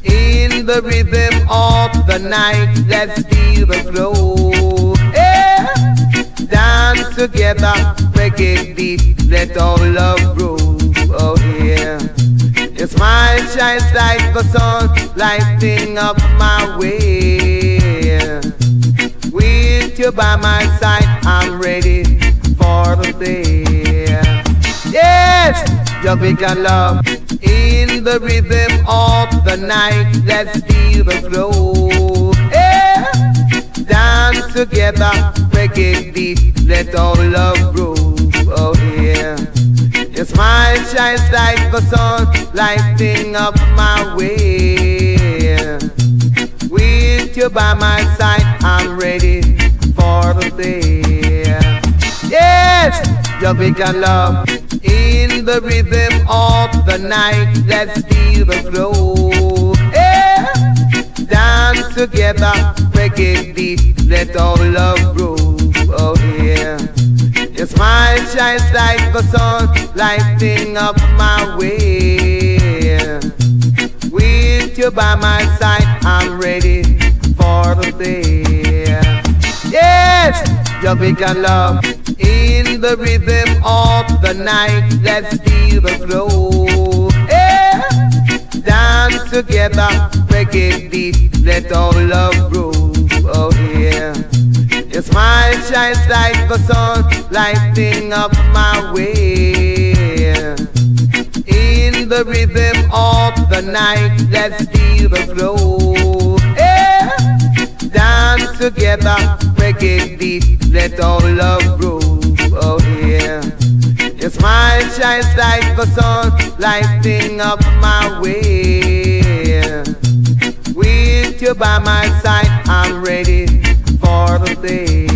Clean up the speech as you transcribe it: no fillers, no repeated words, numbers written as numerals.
In the rhythm of the night, let's feel the flow. Yeah. Dance together, reggae beat, let all love grow. Oh yeah. Your smile shines like the sun, lighting up my way. With you by my side, I'm ready for the day. Yes, Jamaican love. In the rhythm of the night, let's feel the flow. Yeah. Dance together, reggae beat, let all love grow. Oh yeah. Your smile shines like the sun, lighting up my way. With you by my side, I'm ready for the day. Yes, Jamaican love. In the rhythm of the night, let's feel the flow. Yeah. Dance together, reggae beat, let all love grow. Oh yeah. Your smile shines like the sun, lighting up my way. With you by my side, I'm ready for the day. Yes, Jamaican love. In the rhythm of the night, let's feel the flow. Yeah. Dance together, reggae beat, let all love grow. Oh yeah. Your smile shines like the sun, lighting up my way. In the rhythm of the night, let's feel the flow. Yeah. Dance together, reggae beat, let all love grow. Oh yeah. Your smile shines like the sun, lighting up my way. With you by my side, I'm ready for the day.